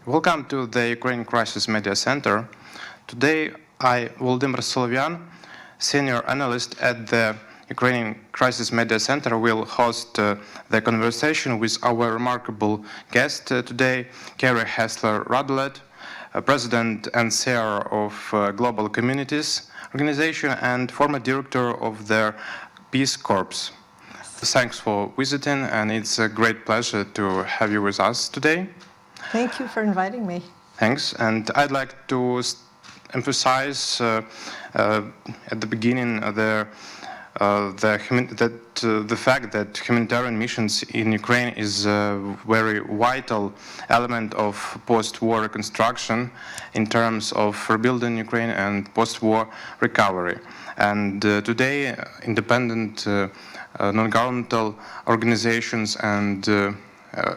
Welcome to the Ukraine Crisis Media Center. Today, I, Volodymyr Solovyan, senior analyst at the Ukrainian Crisis Media Center, will host the conversation with our remarkable guest today, Carrie Hessler-Radelet, President and CEO of Global Communities Organization and former director of the Peace Corps. Thanks for visiting, and it's a great pleasure to have you with us today. Thank you for inviting me. Thanks, and I'd like to emphasize at the beginning the fact that humanitarian missions in Ukraine is a very vital element of post-war reconstruction in terms of rebuilding Ukraine and post-war recovery. And today, independent non-governmental organizations and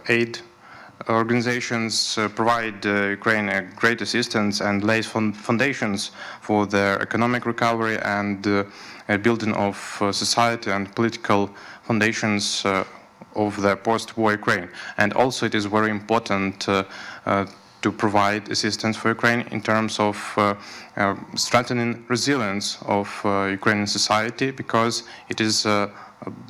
aid organizations provide Ukraine a great assistance and lays foundations for their economic recovery and building of society and political foundations of the post-war Ukraine. And also it is very important to provide assistance for Ukraine in terms of strengthening resilience of Ukrainian society, because it is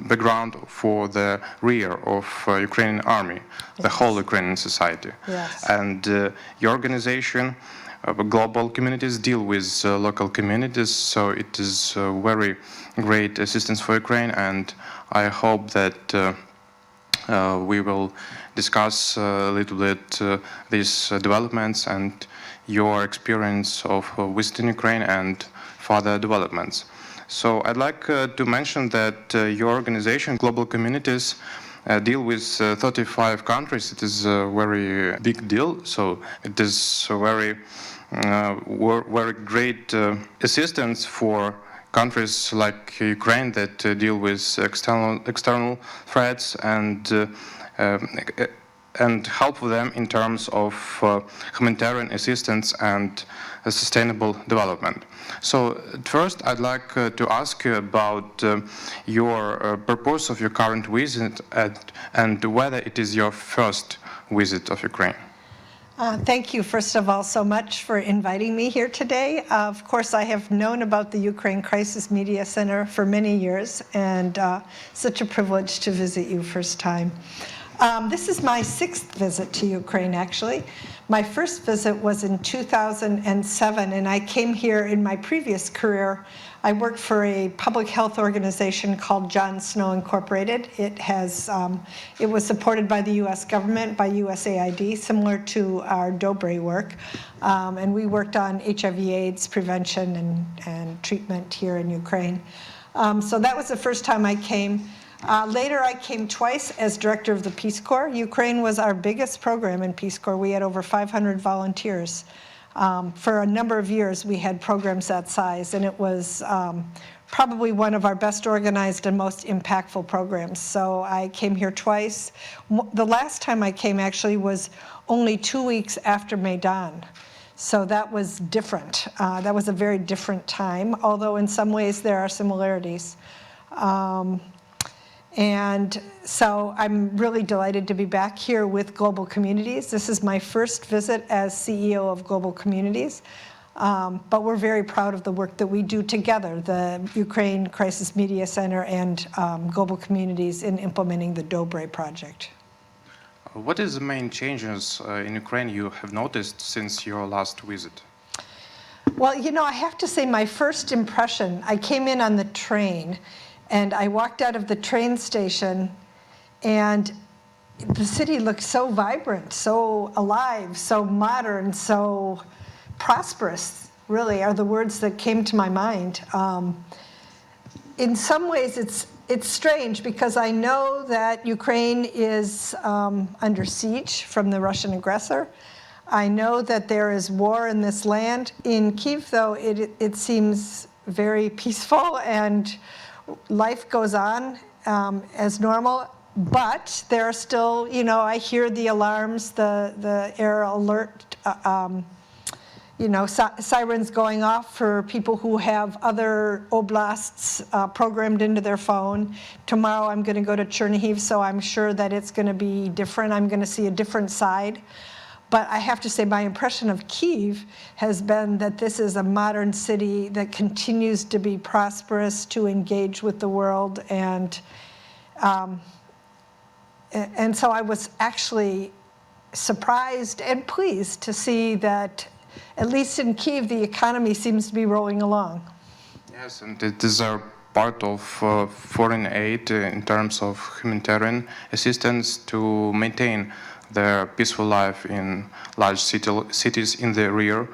background for the rear of Ukrainian army, the whole Ukrainian society. Yes. And your organization, Global Communities, deal with local communities, so it is very great assistance for Ukraine, and I hope that we will discuss a little bit these developments and your experience of visiting Ukraine and further developments. So I'd like to mention that your organization, Global Communities, deal with 35 countries. It is a very big deal, so it is a very great assistance for countries like Ukraine that deal with external threats and help them in terms of humanitarian assistance and sustainable development. So first, I'd like to ask you about your purpose of your current visit and whether it is your first visit of Ukraine. Thank you, first of all, so much for inviting me here today. Of course, I have known about the Ukraine Crisis Media Center for many years, and such a privilege to visit you first time. This is my 6th visit to Ukraine, actually. My first visit was in 2007, and I came here in my previous career. I worked for a public health organization called John Snow Incorporated. It was supported by the U.S. government, by USAID, similar to our DOBRE work. And we worked on HIV/AIDS prevention and treatment here in Ukraine. So that was the first time I came. Later, I came twice as director of the Peace Corps. Ukraine was our biggest program in Peace Corps. We had over 500 volunteers. For a number of years, we had programs that size, and it was probably one of our best organized and most impactful programs. So I came here twice. The last time I came, actually, was only 2 weeks after Maidan. So that was different. That was a very different time, although in some ways there are similarities. And so I'm really delighted to be back here with Global Communities. This is my first visit as CEO of Global Communities, but we're very proud of the work that we do together, the Ukraine Crisis Media Center and Global Communities, in implementing the DOBRE project. What is the main changes in Ukraine you have noticed since your last visit? Well, you know, I have to say my first impression, I came in on the train, and I walked out of the train station, and the city looked so vibrant, so alive, so modern, so prosperous, really, are the words that came to my mind. In some ways, it's strange, because I know that Ukraine is under siege from the Russian aggressor. I know that there is war in this land. In Kyiv, though, it seems very peaceful, and life goes on as normal, but there are still, you know, I hear the alarms, the air alert, sirens going off for people who have other oblasts programmed into their phone. Tomorrow I'm going to go to Chernihiv, so I'm sure that it's going to be different. I'm going to see a different side. But I have to say my impression of Kyiv has been that this is a modern city that continues to be prosperous, to engage with the world, and so I was actually surprised and pleased to see that, at least in Kyiv, the economy seems to be rolling along. Yes, and it is a part of foreign aid in terms of humanitarian assistance to maintain their peaceful life in large cities in the rear,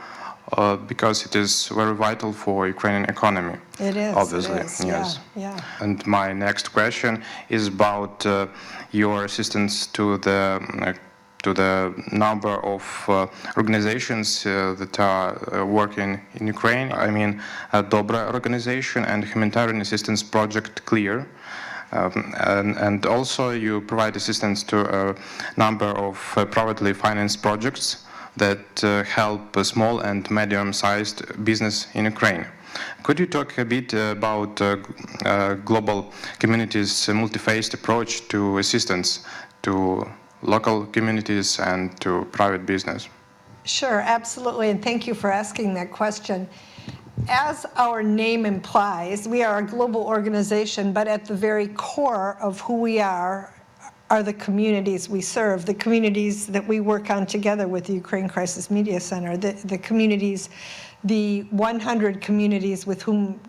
because it is very vital for Ukrainian economy. It is, obviously. it is. Yes. Yeah. And my next question is about your assistance to the number of organizations that are working in Ukraine. I mean, DOBRE organization and Humanitarian Assistance Project CLEAR. And also you provide assistance to a number of privately financed projects that help small and medium-sized business in Ukraine. Could you talk a bit about global communities' multi-phased approach to assistance to local communities and to private business? Sure, absolutely, and thank you for asking that question. As our name implies, we are a global organization, but at the very core of who we are the communities we serve, the communities that we work on together with the Ukraine Crisis Media Center, the communities, the 100 communities with whom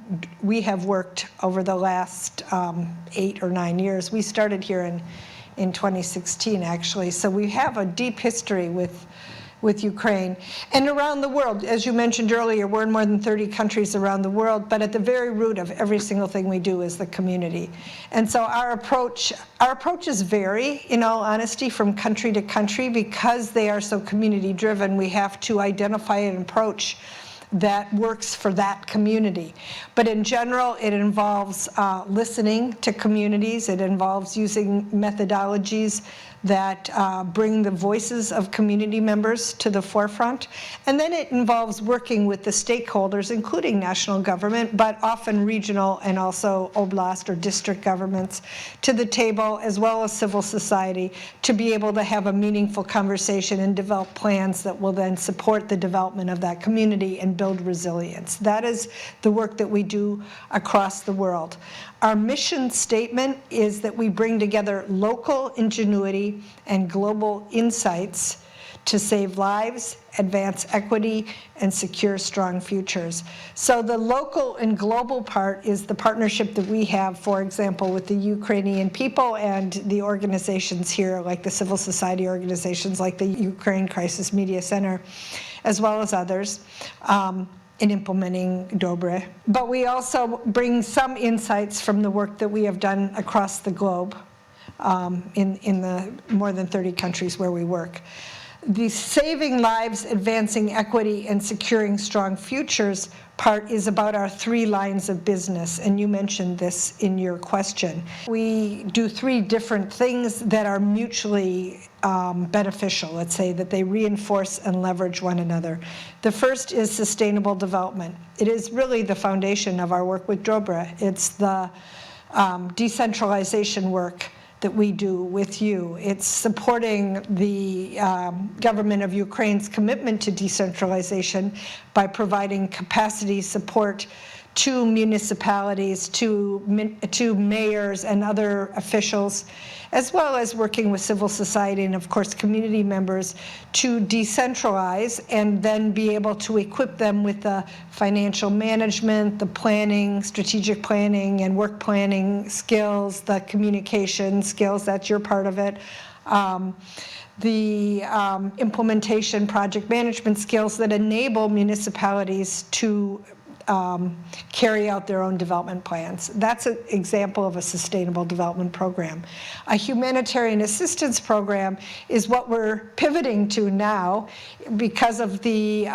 we have worked over the last 8 or 9 years. We started here in 2016, actually, so we have a deep history with Ukraine. And around the world, as you mentioned earlier, we're in more than 30 countries around the world, but at the very root of every single thing we do is the community. And so our approaches vary, in all honesty, from country to country. Because they are so community driven, we have to identify an approach that works for that community. But in general, it involves listening to communities. It involves using methodologies that bring the voices of community members to the forefront. And then it involves working with the stakeholders, including national government, but often regional and also oblast or district governments, to the table, as well as civil society, to be able to have a meaningful conversation and develop plans that will then support the development of that community and build resilience. That is the work that we do across the world. Our mission statement is that we bring together local ingenuity and global insights to save lives, advance equity, and secure strong futures. So the local and global part is the partnership that we have, for example, with the Ukrainian people and the organizations here, like the civil society organizations like the Ukraine Crisis Media Center, as well as others, in implementing DOBRE. But we also bring some insights from the work that we have done across the globe in the more than 30 countries where we work. The saving lives, advancing equity, and securing strong futures part is about our 3 lines of business, and you mentioned this in your question. We do 3 different things that are mutually beneficial, let's say, that they reinforce and leverage one another. The first is sustainable development. It is really the foundation of our work with DOBRE. It's the decentralization work that we do with you. It's supporting the government of Ukraine's commitment to decentralization by providing capacity support to municipalities, to mayors and other officials, as well as working with civil society and, of course, community members to decentralize and then be able to equip them with the financial management, the planning, strategic planning and work planning skills, the communication skills, that's your part of it, the implementation project management skills that enable municipalities to carry out their own development plans. That's an example of a sustainable development program. A humanitarian assistance program is what we're pivoting to now. Because of the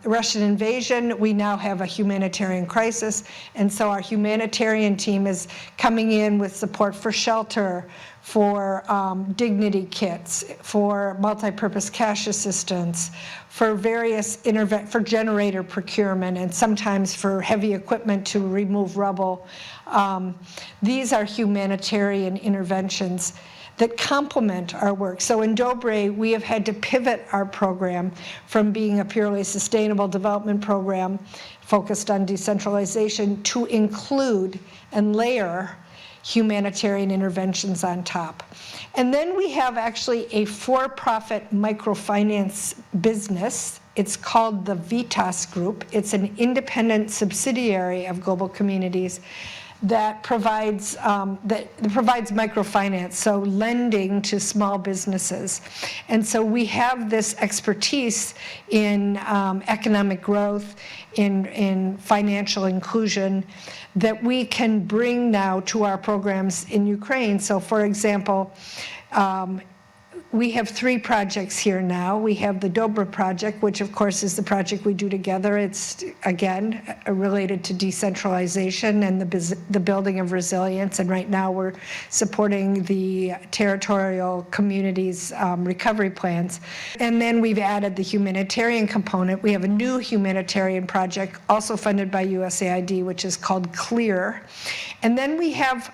Russian invasion, we now have a humanitarian crisis, and so our humanitarian team is coming in with support for shelter, for dignity kits, for multi-purpose cash assistance, for various for generator procurement, and sometimes funds for heavy equipment to remove rubble. These are humanitarian interventions that complement our work. So in Dobre, we have had to pivot our program from being a purely sustainable development program focused on decentralization to include and layer humanitarian interventions on top. And then we have actually a for-profit microfinance business. It's called the Vitas Group. It's an independent subsidiary of Global Communities that provides microfinance, so lending to small businesses. And so we have this expertise in economic growth, in financial inclusion, that we can bring now to our programs in Ukraine. So for example, we have 3 projects here now. We have the Dobre project, which of course is the project we do together. It's, again, related to decentralization and the building of resilience. And right now we're supporting the territorial communities' recovery plans. And then we've added the humanitarian component. We have a new humanitarian project, also funded by USAID, which is called CLEAR. And then we have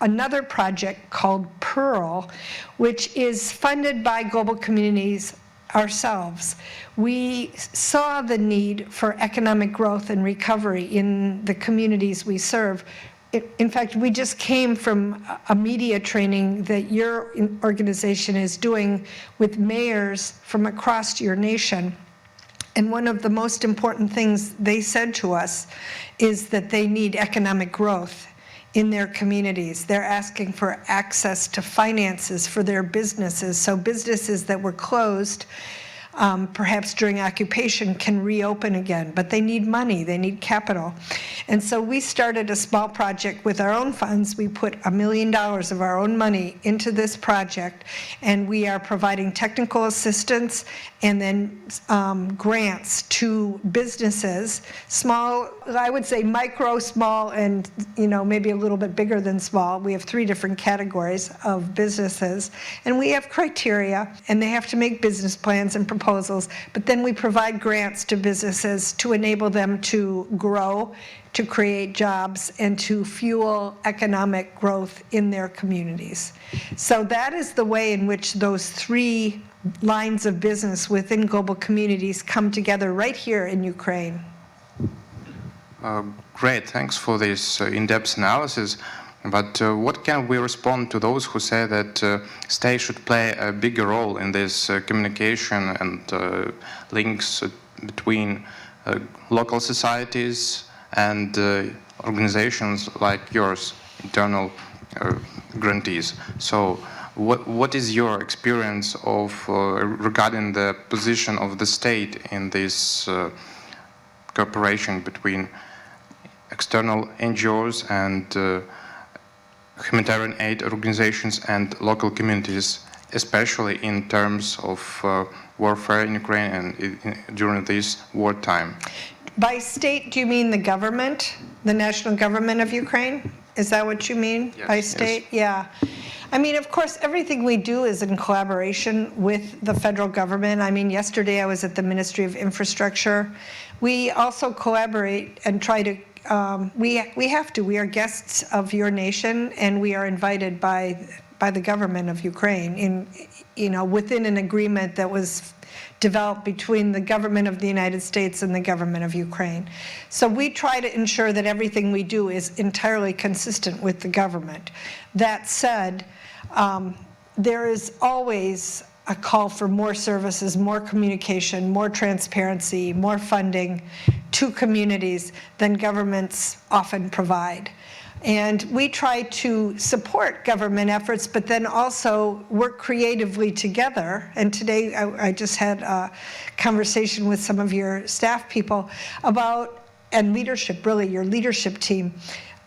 another project called PEARL, which is funded by Global Communities ourselves. We saw the need for economic growth and recovery in the communities we serve. In fact, we just came from a media training that your organization is doing with mayors from across your nation. And one of the most important things they said to us is that they need economic growth in their communities. They're asking for access to finances for their businesses. So businesses that were closed, perhaps during occupation, can reopen again, but they need money, they need capital. And so we started a small project with our own funds. We put $1 million of our own money into this project, and we are providing technical assistance and then grants to businesses, small, I would say micro, small, and maybe a little bit bigger than small. We have 3 different categories of businesses, and we have criteria, and they have to make business plans and proposals, but then we provide grants to businesses to enable them to grow, to create jobs, and to fuel economic growth in their communities. So that is the way in which those 3 lines of business within Global Communities come together right here in Ukraine. Great, thanks for this in-depth analysis. But what can we respond to those who say that state should play a bigger role in this communication and links between local societies and organizations like yours, internal grantees? So what is your experience of regarding the position of the state in this cooperation between external NGOs and humanitarian aid organizations and local communities, especially in terms of warfare in Ukraine and during this wartime? By state, do you mean the government, the national government of Ukraine? Is that what you mean? Yes, by state? Yes. Yeah. I mean, of course, everything we do is in collaboration with the federal government. I mean, yesterday I was at the Ministry of Infrastructure. We also collaborate and try to we have to. We are guests of your nation, and we are invited by the government of Ukraine within an agreement that was developed between the government of the United States and the government of Ukraine. So we try to ensure that everything we do is entirely consistent with the government. That said, there is always a call for more services, more communication, more transparency, more funding to communities than governments often provide. And we try to support government efforts, but then also work creatively together. And today I just had a conversation with some of your staff people about, and leadership, really, your leadership team,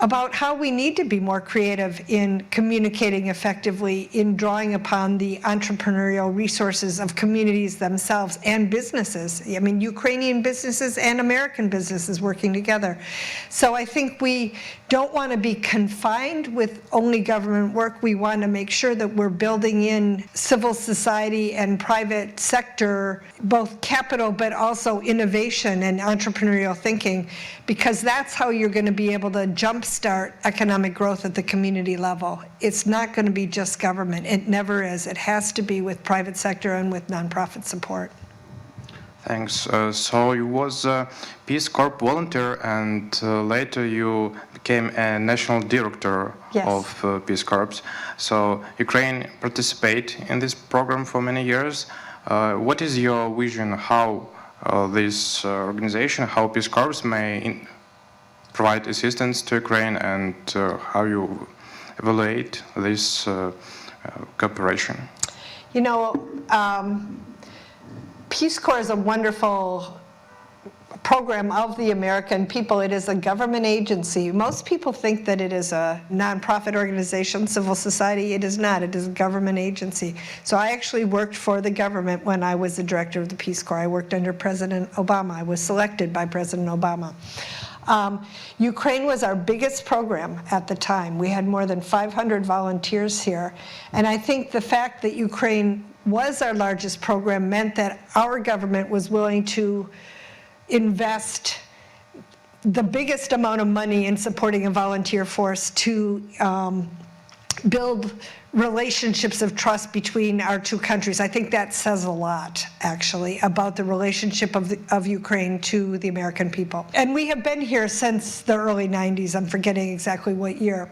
about how we need to be more creative in communicating effectively, in drawing upon the entrepreneurial resources of communities themselves and businesses. I mean, Ukrainian businesses and American businesses working together. So I think we don't want to be confined with only government work. We want to make sure that we're building in civil society and private sector, both capital but also innovation and entrepreneurial thinking, because that's how you're going to be able to jumpstart economic growth at the community level. It's not going to be just government. It never is. It has to be with private sector and with nonprofit support. Thanks. So you was a Peace Corps volunteer, and later you became a national director Yes. of Peace Corps. So Ukraine participate in this program for many years. What is your vision how this organization, how Peace Corps may provide assistance to Ukraine, and how you evaluate this cooperation? You know, Peace Corps is a wonderful program of the American people. It is a government agency. Most people think that it is a nonprofit organization, civil society. It is not. It is a government agency. So I actually worked for the government when I was the director of the Peace Corps. I worked under President Obama. I was selected by President Obama. Ukraine was our biggest program at the time. We had more than 500 volunteers here. And I think the fact that Ukraine was our largest program meant that our government was willing to invest the biggest amount of money in supporting a volunteer force to build relationships of trust between our two countries. I think that says a lot, actually, about the relationship of Ukraine to the American people. And we have been here since the early 90s. I'm forgetting exactly what year.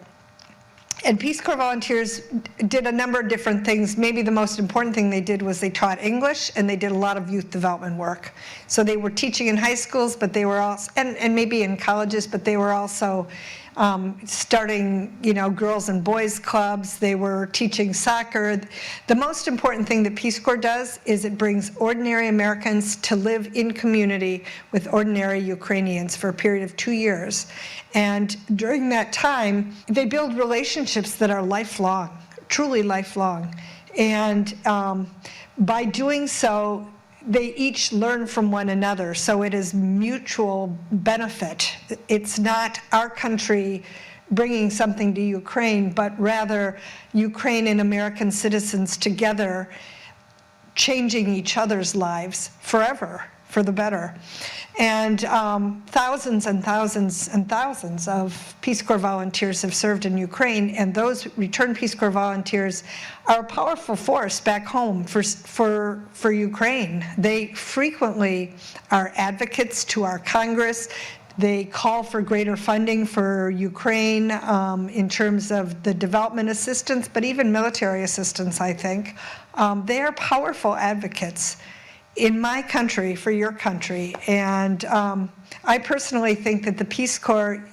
And Peace Corps volunteers did a number of different things. Maybe the most important thing they did was they taught English, and they did a lot of youth development work. So they were teaching in high schools, but they were also, and maybe in colleges, but they were also starting, you know, girls and boys clubs. They were teaching soccer. The most important thing that Peace Corps does is it brings ordinary Americans to live in community with ordinary Ukrainians for a period of 2 years. And during that time, they build relationships that are lifelong, truly lifelong. And by doing so, they each learn from one another, so it is mutual benefit. It's not our country bringing something to Ukraine, but rather Ukraine and American citizens together changing each other's lives forever, for the better. And thousands and thousands and thousands of Peace Corps volunteers have served in Ukraine, and those returned Peace Corps volunteers are a powerful force back home for Ukraine. They frequently are advocates to our Congress. They call for greater funding for Ukraine in terms of the development assistance, but even military assistance, I think. They are powerful advocates in my country, for your country. And I personally think that the Peace Corps,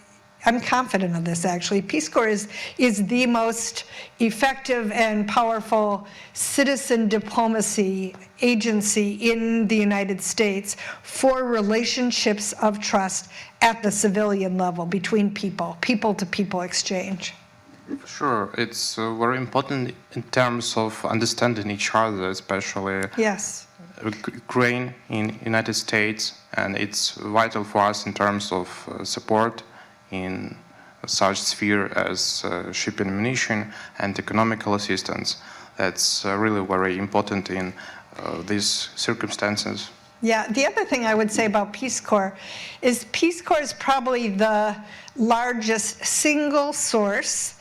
I'm confident of this actually, Peace Corps is the most effective and powerful citizen diplomacy agency in the United States for relationships of trust at the civilian level between people, people-to-people exchange. Sure, it's very important in terms of understanding each other, especially. Yes. Ukraine in United States, and it's vital for us in terms of support in such sphere as shipping ammunition and economical assistance. That's really very important in these circumstances. Yeah, the other thing I would say about Peace Corps is probably the largest single source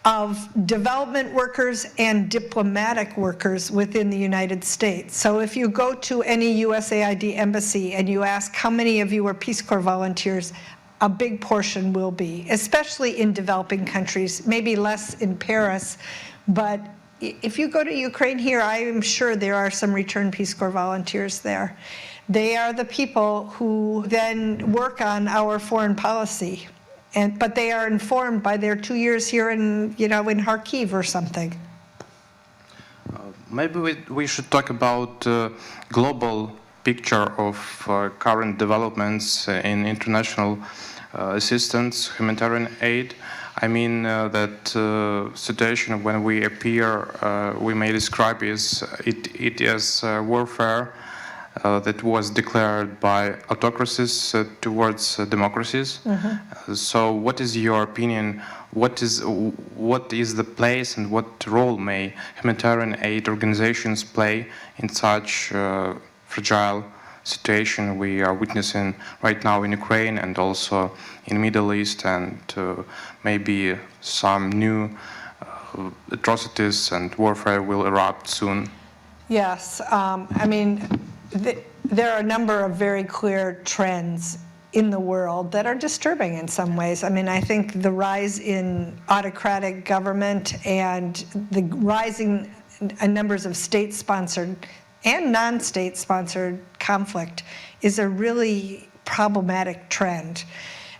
of development workers and diplomatic workers within the United States. So if you go to any USAID embassy and you ask how many of you are Peace Corps volunteers, a big portion will be, especially in developing countries, maybe less in Paris, but if you go to Ukraine here, I am sure there are some returned Peace Corps volunteers there. They are the people who then work on our foreign policy. But they are informed by their 2 years here in Kharkiv or something. Maybe we should talk about global picture of current developments in international assistance, humanitarian aid. I mean that situation when we appear, we may describe it as warfare that was declared by autocracies towards democracies. So what is your opinion? What is the place and what role may humanitarian aid organizations play in such fragile situation we are witnessing right now in Ukraine and also in Middle East, and maybe some new atrocities and warfare will erupt soon? Yes, I mean, there are a number of very clear trends in the world that are disturbing in some ways. I mean, I think the rise in autocratic government and the rising numbers of state-sponsored and non-state-sponsored conflict is a really problematic trend.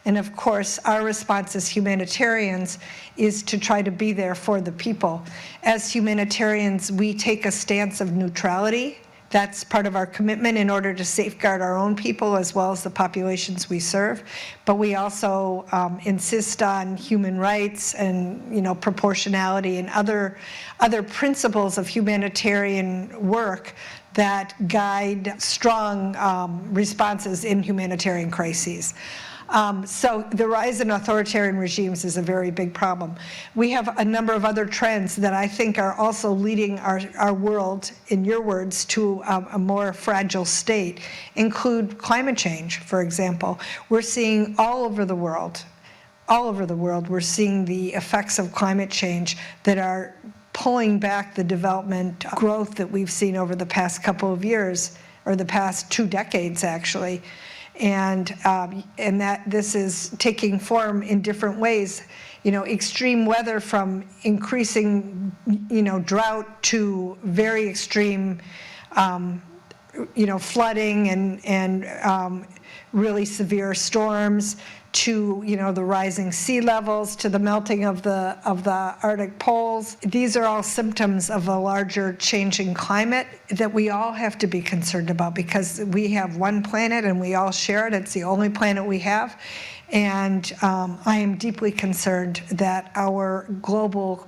And of course, our response as humanitarians is to try to be there for the people. As humanitarians, we take a stance of neutrality. That's part of our commitment in order to safeguard our own people as well as the populations we serve. But we also insist on human rights and, proportionality and other principles of humanitarian work that guide strong responses in humanitarian crises. So the rise in authoritarian regimes is a very big problem. We have a number of other trends that I think are also leading our world, in your words, to a more fragile state, include climate change, for example. We're seeing all over the world, we're seeing the effects of climate change that are pulling back the development growth that we've seen over the past couple of years, or the past 2 decades, actually. And that this is taking form in different ways. Extreme weather, from increasing, drought to very extreme, flooding and really severe storms, to the rising sea levels, to the melting of the Arctic poles. These are all symptoms of a larger changing climate that we all have to be concerned about, because we have one planet and we all share it. It's the only planet we have. And I am deeply concerned that our global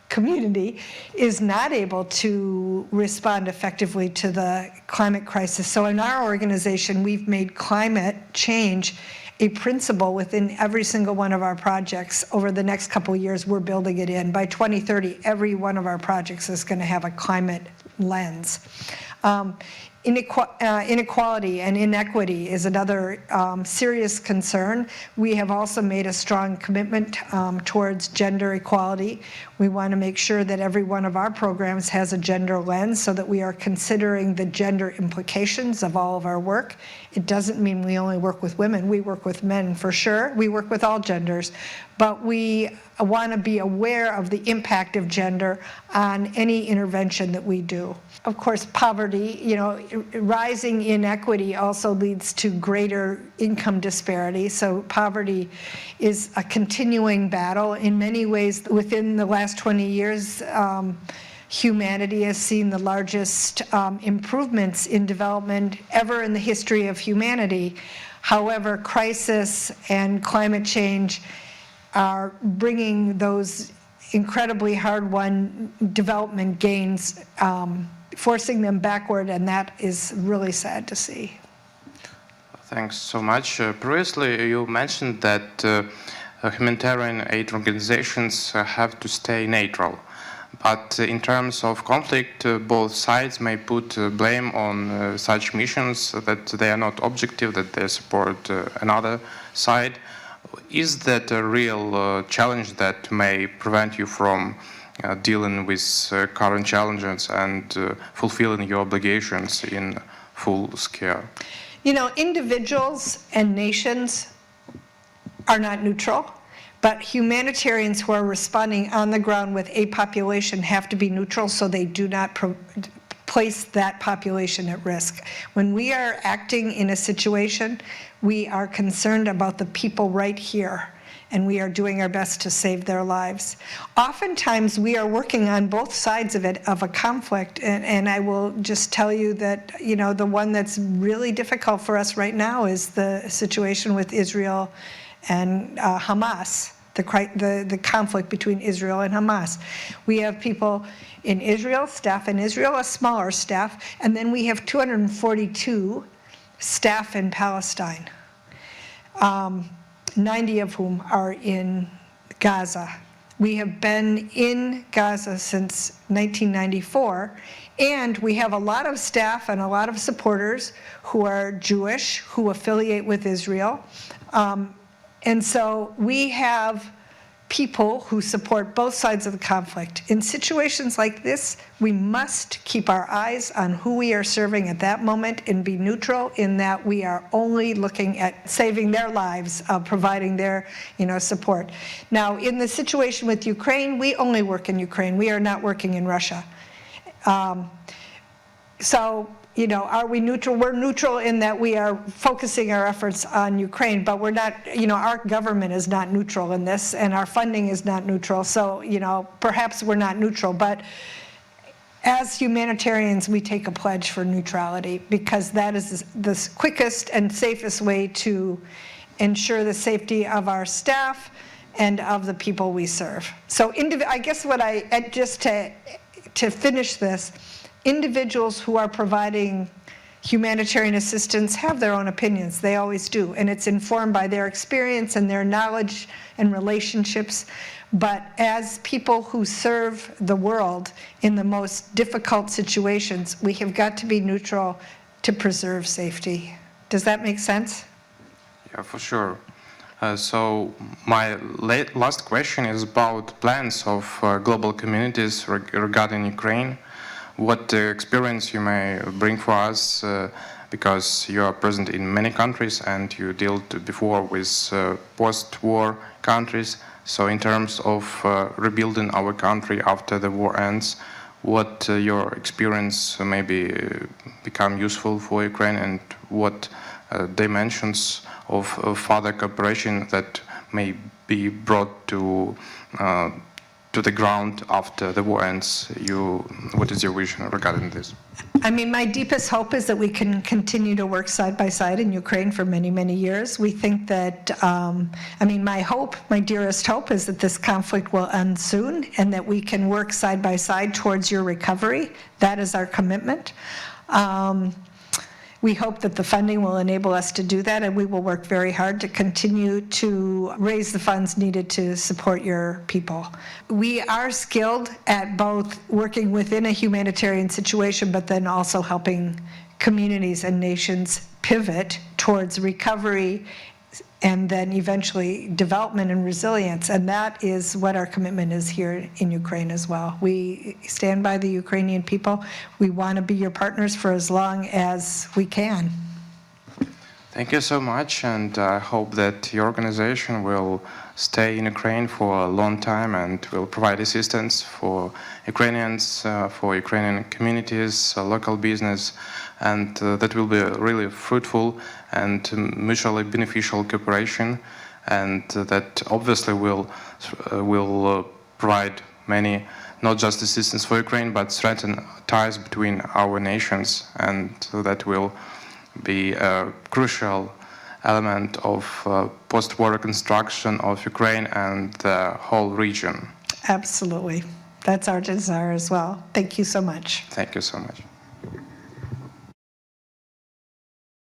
community is not able to respond effectively to the climate crisis. So in our organization, we've made climate change a principle within every single one of our projects. Over the next couple of years, we're building it in. By 2030, every one of our projects is going to have a climate lens. Inequality and inequity is another serious concern. We have also made a strong commitment towards gender equality. We want to make sure that every one of our programs has a gender lens, so that we are considering the gender implications of all of our work. It doesn't mean we only work with women. We work with men, for sure. We work with all genders. But we want to be aware of the impact of gender on any intervention that we do. Of course, poverty, rising inequity also leads to greater income disparity. So poverty is a continuing battle. In many ways, within the last 20 years, humanity has seen the largest improvements in development ever in the history of humanity. However, crisis and climate change are bringing those incredibly hard-won development gains, forcing them backward, and that is really sad to see. Thanks so much. Previously, you mentioned that humanitarian aid organizations have to stay neutral. But in terms of conflict, both sides may put blame on such missions, that they are not objective, that they support another side. Is that a real challenge that may prevent you from dealing with current challenges and fulfilling your obligations in full scale? Individuals and nations are not neutral. But humanitarians who are responding on the ground with a population have to be neutral, so they do not place that population at risk. When we are acting in a situation, we are concerned about the people right here, and we are doing our best to save their lives. Oftentimes, we are working on both sides of a conflict, and I will just tell you that, the one that's really difficult for us right now is the situation with Israel and Hamas, the conflict between Israel and Hamas. We have people in Israel, staff in Israel, a smaller staff, and then we have 242 staff in Palestine, 90 of whom are in Gaza. We have been in Gaza since 1994, and we have a lot of staff and a lot of supporters who are Jewish, who affiliate with Israel. And so we have people who support both sides of the conflict. In situations like this, we must keep our eyes on who we are serving at that moment and be neutral in that we are only looking at saving their lives, providing their support. Now, in the situation with Ukraine, we only work in Ukraine. We are not working in Russia. So, are we neutral? We're neutral in that we are focusing our efforts on Ukraine, but we're not, our government is not neutral in this, and our funding is not neutral. So, perhaps we're not neutral, but as humanitarians, we take a pledge for neutrality because that is the quickest and safest way to ensure the safety of our staff and of the people we serve. So, I guess just to finish this, individuals who are providing humanitarian assistance have their own opinions. They always do. And it's informed by their experience and their knowledge and relationships. But as people who serve the world in the most difficult situations, we have got to be neutral to preserve safety. Does that make sense? Yeah, for sure. So my last question is about plans of global communities regarding Ukraine. What experience you may bring for us, because you are present in many countries and you dealt before with post-war countries. So in terms of rebuilding our country after the war ends, what your experience maybe become useful for Ukraine, and what dimensions of further cooperation that may be brought to the ground after the war ends? What is your vision regarding this? I mean, my deepest hope is that we can continue to work side by side in Ukraine for many, many years. We think that, my dearest hope is that this conflict will end soon and that we can work side by side towards your recovery. That is our commitment. We hope that the funding will enable us to do that, and we will work very hard to continue to raise the funds needed to support your people. We are skilled at both working within a humanitarian situation, but then also helping communities and nations pivot towards recovery and then eventually development and resilience. And that is what our commitment is here in Ukraine as well. We stand by the Ukrainian people. We want to be your partners for as long as we can. Thank you so much, and I hope that your organization will stay in Ukraine for a long time and will provide assistance for Ukrainians, for Ukrainian communities, local business, and that will be really fruitful and mutually beneficial cooperation, and that obviously will provide many, not just assistance for Ukraine, but strengthen ties between our nations, and that will be a crucial element of post-war reconstruction of Ukraine and the whole region. Absolutely. That's our desire as well. Thank you so much. Thank you so much.